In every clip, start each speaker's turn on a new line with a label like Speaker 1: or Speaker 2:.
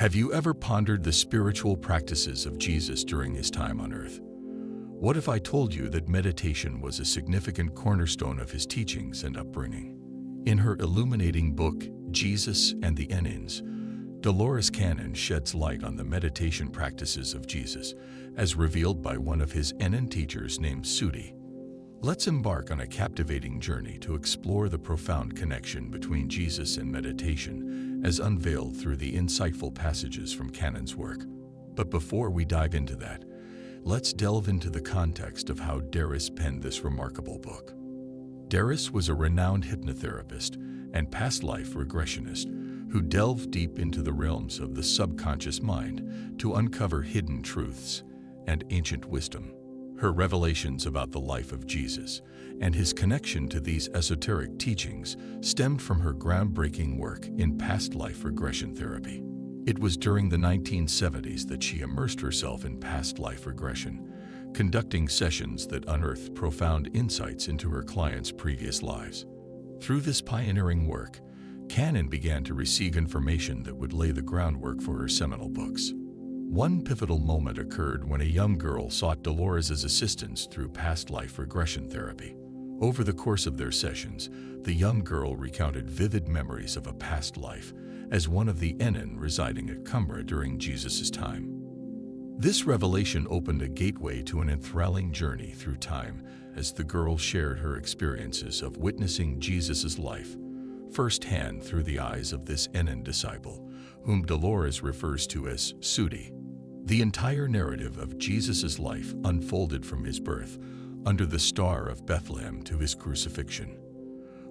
Speaker 1: Have you ever pondered the spiritual practices of Jesus during his time on earth? What if I told you that meditation was a significant cornerstone of his teachings and upbringing? In her illuminating book, Jesus and the Enins, Dolores sheds light on the meditation practices of Jesus, as revealed by one of his Enin teachers named Sudi. Let's embark on a captivating journey to explore the profound connection between Jesus and meditation, as unveiled through the insightful passages from Canon's work. But before we dive into that, let's delve into the context of how Dolores penned this remarkable book. Dolores was a renowned hypnotherapist and past life regressionist who delved deep into the realms of the subconscious mind to uncover hidden truths and ancient wisdom. Her revelations about the life of Jesus and his connection to these esoteric teachings stemmed from her groundbreaking work in past life regression therapy. It was during the 1970s that she immersed herself in past life regression, conducting sessions that unearthed profound insights into her clients' previous lives. Through this pioneering work, Canon began to receive information that would lay the groundwork for her seminal books. One pivotal moment occurred when a young girl sought Dolores' assistance through past life regression therapy. Over the course of their sessions, the young girl recounted vivid memories of a past life as one of the Enin residing at Qumran during Jesus' time. This revelation opened a gateway to an enthralling journey through time as the girl shared her experiences of witnessing Jesus' life firsthand through the eyes of this Enin disciple, whom Dolores refers to as Sudi. The entire narrative of Jesus' life unfolded from his birth under the Star of Bethlehem to his crucifixion.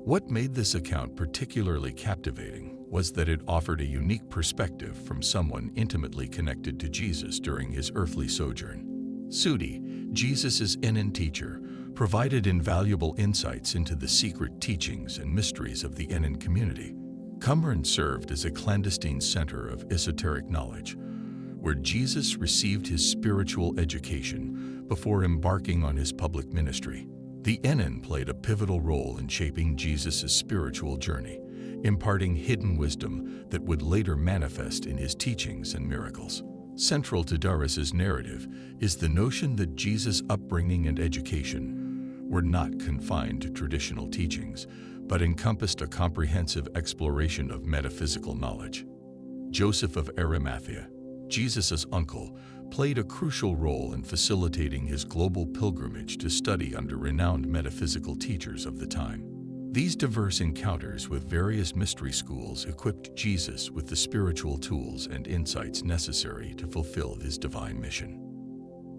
Speaker 1: What made this account particularly captivating was that it offered a unique perspective from someone intimately connected to Jesus during his earthly sojourn. Sudi, Jesus' Enin teacher, provided invaluable insights into the secret teachings and mysteries of the Enin community. Qumran served as a clandestine center of esoteric knowledge, where Jesus received his spiritual education before embarking on his public ministry. The Enin played a pivotal role in shaping Jesus' spiritual journey, imparting hidden wisdom that would later manifest in his teachings and miracles. Central to Dolores' narrative is the notion that Jesus' upbringing and education were not confined to traditional teachings, but encompassed a comprehensive exploration of metaphysical knowledge. Joseph of Arimathea, Jesus' uncle, played a crucial role in facilitating his global pilgrimage to study under renowned metaphysical teachers of the time. These diverse encounters with various mystery schools equipped Jesus with the spiritual tools and insights necessary to fulfill his divine mission.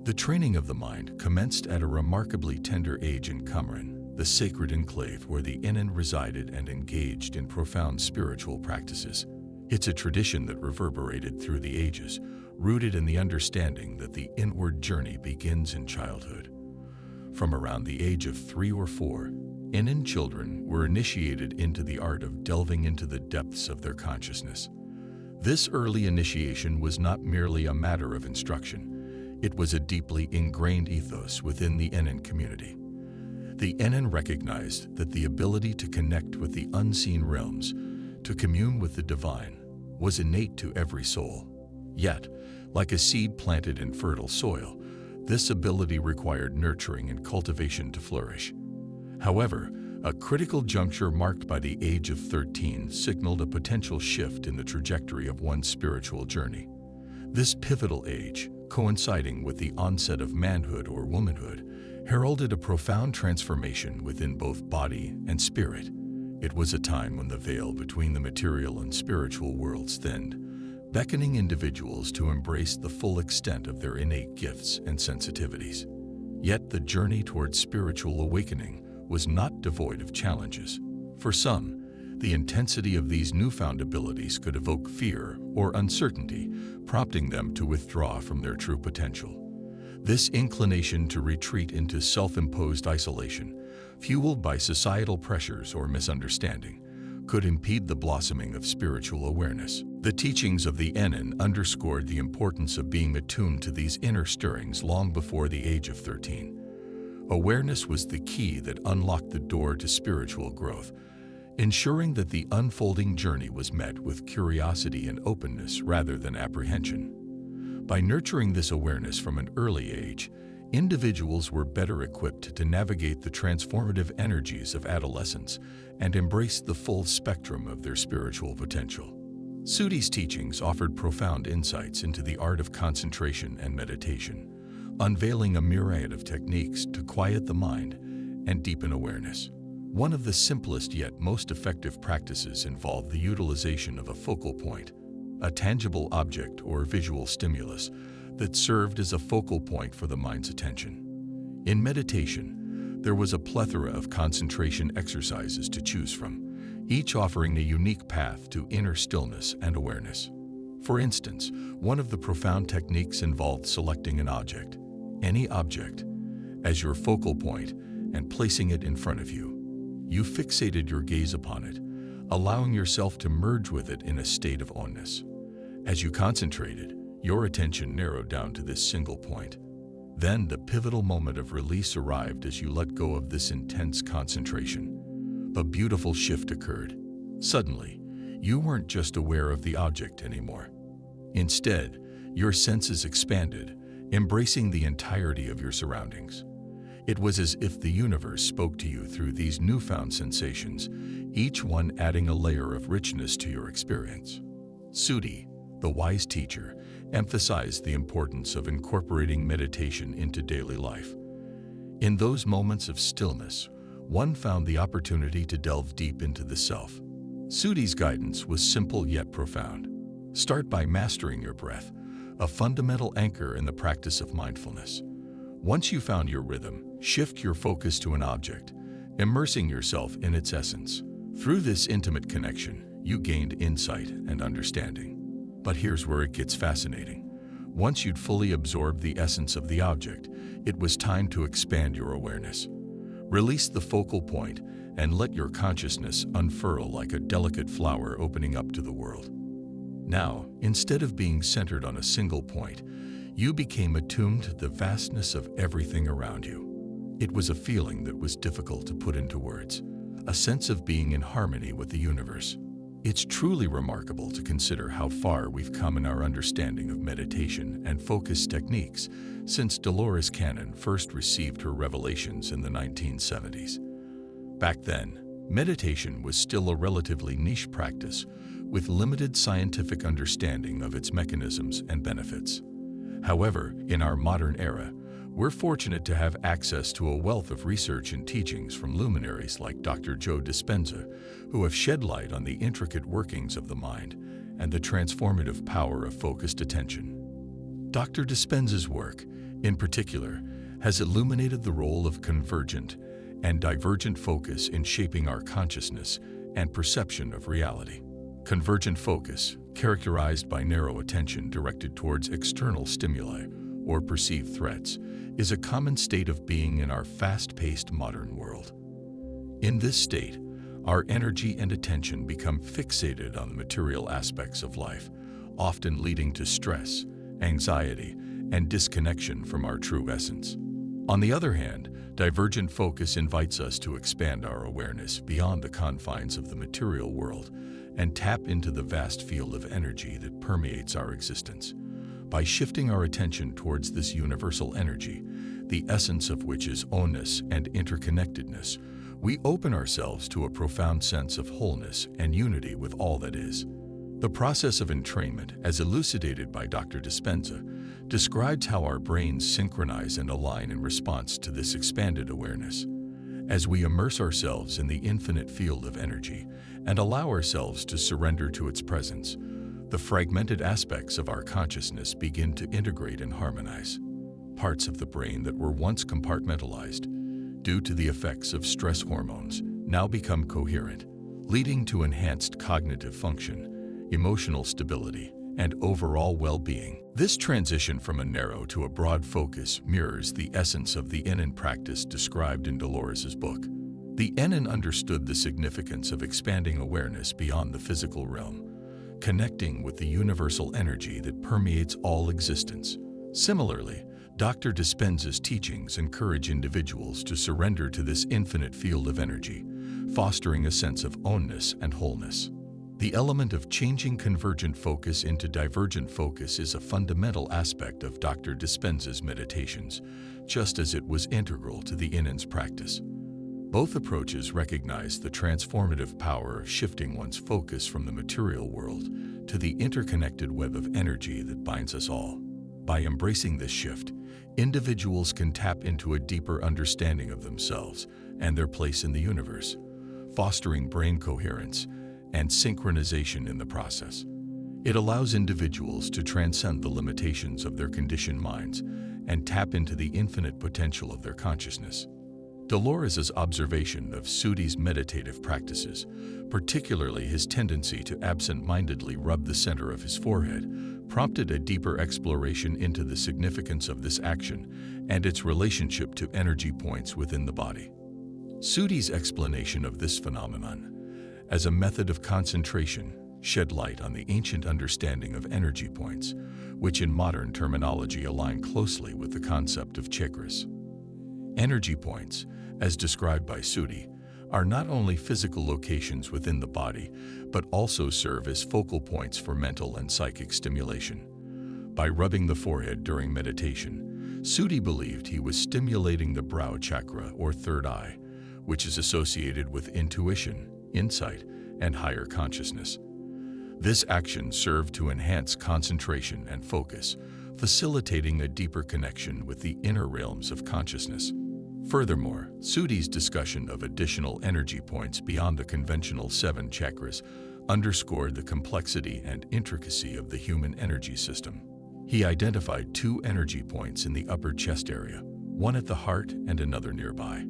Speaker 1: The training of the mind commenced at a remarkably tender age in Qumran, the sacred enclave where the Enin resided and engaged in profound spiritual practices. It's a tradition that reverberated through the ages, rooted in the understanding that the inward journey begins in childhood. From around the age of 3 or 4, Enin children were initiated into the art of delving into the depths of their consciousness. This early initiation was not merely a matter of instruction, it was a deeply ingrained ethos within the Enin community. The Enin recognized that the ability to connect with the unseen realms, to commune with the divine, was innate to every soul. Yet, like a seed planted in fertile soil, this ability required nurturing and cultivation to flourish. However, a critical juncture marked by the age of 13 signaled a potential shift in the trajectory of one's spiritual journey. This pivotal age, coinciding with the onset of manhood or womanhood, heralded a profound transformation within both body and spirit. It was a time when the veil between the material and spiritual worlds thinned, beckoning individuals to embrace the full extent of their innate gifts and sensitivities. Yet the journey towards spiritual awakening was not devoid of challenges. For some, the intensity of these newfound abilities could evoke fear or uncertainty, prompting them to withdraw from their true potential. This inclination to retreat into self-imposed isolation, fueled by societal pressures or misunderstanding, could impede the blossoming of spiritual awareness. The teachings of the Enin underscored the importance of being attuned to these inner stirrings long before the age of 13. Awareness was the key that unlocked the door to spiritual growth, ensuring that the unfolding journey was met with curiosity and openness rather than apprehension. By nurturing this awareness from an early age, individuals were better equipped to navigate the transformative energies of adolescence and embrace the full spectrum of their spiritual potential. Sudi's teachings offered profound insights into the art of concentration and meditation, unveiling a myriad of techniques to quiet the mind and deepen awareness. One of the simplest yet most effective practices involved the utilization of a focal point, a tangible object or visual stimulus that served as a focal point for the mind's attention. In meditation, there was a plethora of concentration exercises to choose from, each offering a unique path to inner stillness and awareness. For instance, one of the profound techniques involved selecting an object, any object, as your focal point and placing it in front of you. You fixated your gaze upon it, allowing yourself to merge with it in a state of oneness. As you concentrated, your attention narrowed down to this single point. Then the pivotal moment of release arrived as you let go of this intense concentration. A beautiful shift occurred. Suddenly, you weren't just aware of the object anymore. Instead, your senses expanded, embracing the entirety of your surroundings. It was as if the universe spoke to you through these newfound sensations, each one adding a layer of richness to your experience. Sudi, the wise teacher, emphasized the importance of incorporating meditation into daily life. In those moments of stillness, one found the opportunity to delve deep into the self. Sudi's guidance was simple yet profound. Start by mastering your breath, a fundamental anchor in the practice of mindfulness. Once you found your rhythm, shift your focus to an object, immersing yourself in its essence. Through this intimate connection, you gained insight and understanding. But here's where it gets fascinating. Once you'd fully absorbed the essence of the object, it was time to expand your awareness. Release the focal point and let your consciousness unfurl like a delicate flower opening up to the world. Now, instead of being centered on a single point, you became attuned to the vastness of everything around you. It was a feeling that was difficult to put into words, a sense of being in harmony with the universe. It's truly remarkable to consider how far we've come in our understanding of meditation and focus techniques since Dolores Cannon first received her revelations in the 1970s. Back then, meditation was still a relatively niche practice with limited scientific understanding of its mechanisms and benefits. However, in our modern era, we're fortunate to have access to a wealth of research and teachings from luminaries like Dr. Joe Dispenza, who have shed light on the intricate workings of the mind and the transformative power of focused attention. Dr. Dispenza's work, in particular, has illuminated the role of convergent and divergent focus in shaping our consciousness and perception of reality. Convergent focus, characterized by narrow attention directed towards external stimuli or perceived threats, is a common state of being in our fast-paced modern world. In this state, our energy and attention become fixated on the material aspects of life, often leading to stress, anxiety, and disconnection from our true essence. On the other hand, divergent focus invites us to expand our awareness beyond the confines of the material world and tap into the vast field of energy that permeates our existence. By shifting our attention towards this universal energy, the essence of which is oneness and interconnectedness, we open ourselves to a profound sense of wholeness and unity with all that is. The process of entrainment, as elucidated by Dr. Dispenza, describes how our brains synchronize and align in response to this expanded awareness. As we immerse ourselves in the infinite field of energy and allow ourselves to surrender to its presence, the fragmented aspects of our consciousness begin to integrate and harmonize. Parts of the brain that were once compartmentalized due to the effects of stress hormones now become coherent, leading to enhanced cognitive function, emotional stability, and overall well-being. This transition from a narrow to a broad focus mirrors the essence of the Enin practice described in Dolores' book. The Enin understood the significance of expanding awareness beyond the physical realm, connecting with the universal energy that permeates all existence. Similarly, Dr. Dispenza's teachings encourage individuals to surrender to this infinite field of energy, fostering a sense of ownness and wholeness. The element of changing convergent focus into divergent focus is a fundamental aspect of Dr. Dispenza's meditations, just as it was integral to the Innen's practice. Both approaches recognize the transformative power of shifting one's focus from the material world to the interconnected web of energy that binds us all. By embracing this shift, individuals can tap into a deeper understanding of themselves and their place in the universe, fostering brain coherence and synchronization in the process. It allows individuals to transcend the limitations of their conditioned minds and tap into the infinite potential of their consciousness. Dolores' observation of Sudi's meditative practices, particularly his tendency to absent-mindedly rub the center of his forehead, prompted a deeper exploration into the significance of this action and its relationship to energy points within the body. Sudi's explanation of this phenomenon as a method of concentration shed light on the ancient understanding of energy points, which in modern terminology align closely with the concept of chakras. Energy points, as described by Sudi, are not only physical locations within the body, but also serve as focal points for mental and psychic stimulation. By rubbing the forehead during meditation, Sudi believed he was stimulating the brow chakra or third eye, which is associated with intuition, insight, and higher consciousness. This action served to enhance concentration and focus, facilitating a deeper connection with the inner realms of consciousness. Furthermore, Sudi's discussion of additional energy points beyond the conventional 7 chakras underscored the complexity and intricacy of the human energy system. He identified 2 energy points in the upper chest area, one at the heart and another nearby,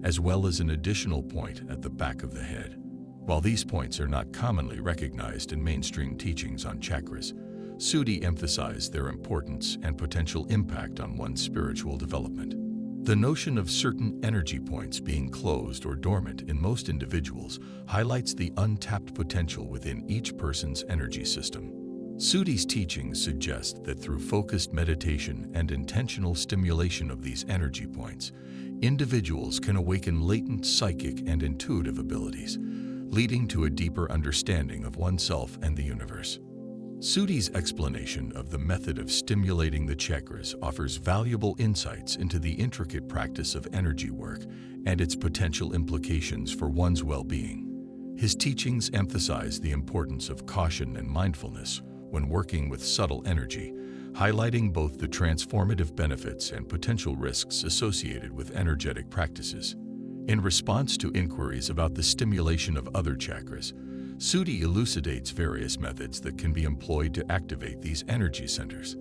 Speaker 1: as well as an additional point at the back of the head. While these points are not commonly recognized in mainstream teachings on chakras, Sudi emphasized their importance and potential impact on one's spiritual development. The notion of certain energy points being closed or dormant in most individuals highlights the untapped potential within each person's energy system. Sudi's teachings suggest that through focused meditation and intentional stimulation of these energy points, individuals can awaken latent psychic and intuitive abilities, leading to a deeper understanding of oneself and the universe. Sudi's explanation of the method of stimulating the chakras offers valuable insights into the intricate practice of energy work and its potential implications for one's well-being. His teachings emphasize the importance of caution and mindfulness when working with subtle energy, highlighting both the transformative benefits and potential risks associated with energetic practices. In response to inquiries about the stimulation of other chakras, Sudi elucidates various methods that can be employed to activate these energy centers.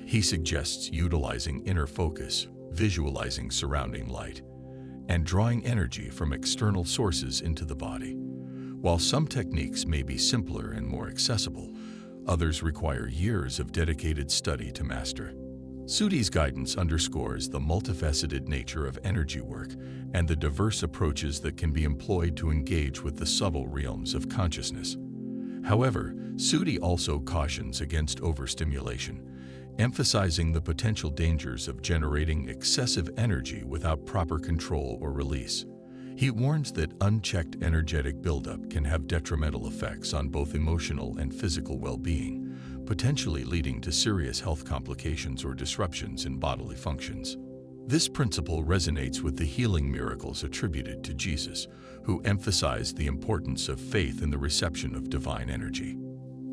Speaker 1: He suggests utilizing inner focus, visualizing surrounding light, and drawing energy from external sources into the body. While some techniques may be simpler and more accessible, others require years of dedicated study to master. Sudi's guidance underscores the multifaceted nature of energy work and the diverse approaches that can be employed to engage with the subtle realms of consciousness. However, Sudi also cautions against overstimulation, emphasizing the potential dangers of generating excessive energy without proper control or release. He warns that unchecked energetic buildup can have detrimental effects on both emotional and physical well-being, potentially leading to serious health complications or disruptions in bodily functions. This principle resonates with the healing miracles attributed to Jesus, who emphasized the importance of faith in the reception of divine energy.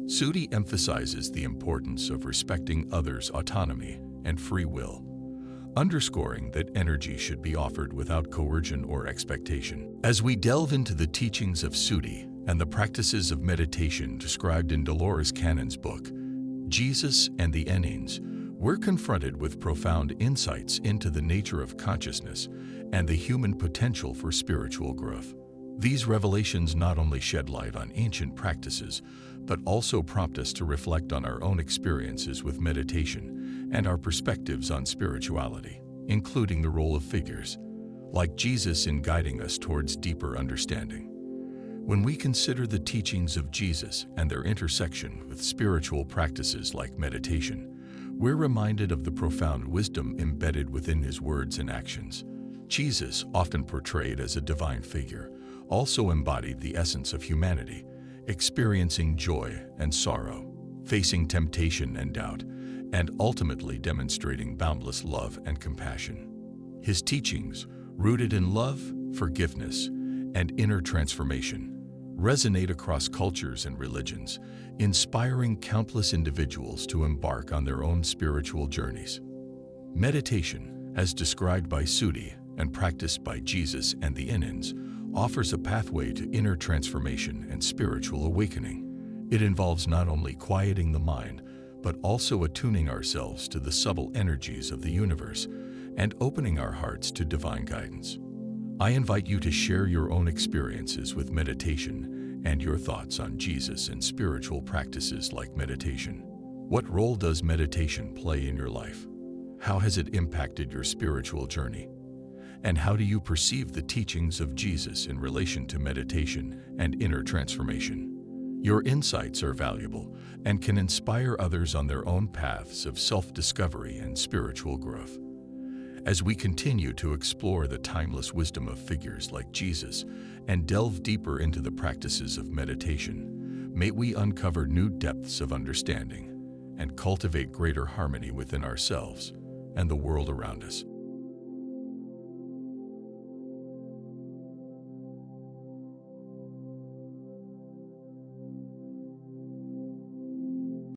Speaker 1: Sudi emphasizes the importance of respecting others' autonomy and free will, underscoring that energy should be offered without coercion or expectation. As we delve into the teachings of Sudi and the practices of meditation described in Dolores Cannon's book, Jesus and the Ennins, we're confronted with profound insights into the nature of consciousness and the human potential for spiritual growth. These revelations not only shed light on ancient practices, but also prompt us to reflect on our own experiences with meditation and our perspectives on spirituality, including the role of figures like Jesus in guiding us towards deeper understanding. When we consider the teachings of Jesus and their intersection with spiritual practices like meditation, we're reminded of the profound wisdom embedded within his words and actions. Jesus, often portrayed as a divine figure, also embodied the essence of humanity, experiencing joy and sorrow, facing temptation and doubt, and ultimately demonstrating boundless love and compassion. His teachings, rooted in love, forgiveness, and inner transformation, resonate across cultures and religions, inspiring countless individuals to embark on their own spiritual journeys. Meditation, as described by Sudi and practiced by Jesus and the Inans, offers a pathway to inner transformation and spiritual awakening. It involves not only quieting the mind, but also attuning ourselves to the subtle energies of the universe and opening our hearts to divine guidance. I invite you to share your own experiences with meditation and your thoughts on Jesus and spiritual practices like meditation. What role does meditation play in your life? How has it impacted your spiritual journey? And how do you perceive the teachings of Jesus in relation to meditation and inner transformation? Your insights are valuable and can inspire others on their own paths of self-discovery and spiritual growth. As we continue to explore the timeless wisdom of figures like Jesus and delve deeper into the practices of meditation, may we uncover new depths of understanding and cultivate greater harmony within ourselves and the world around us.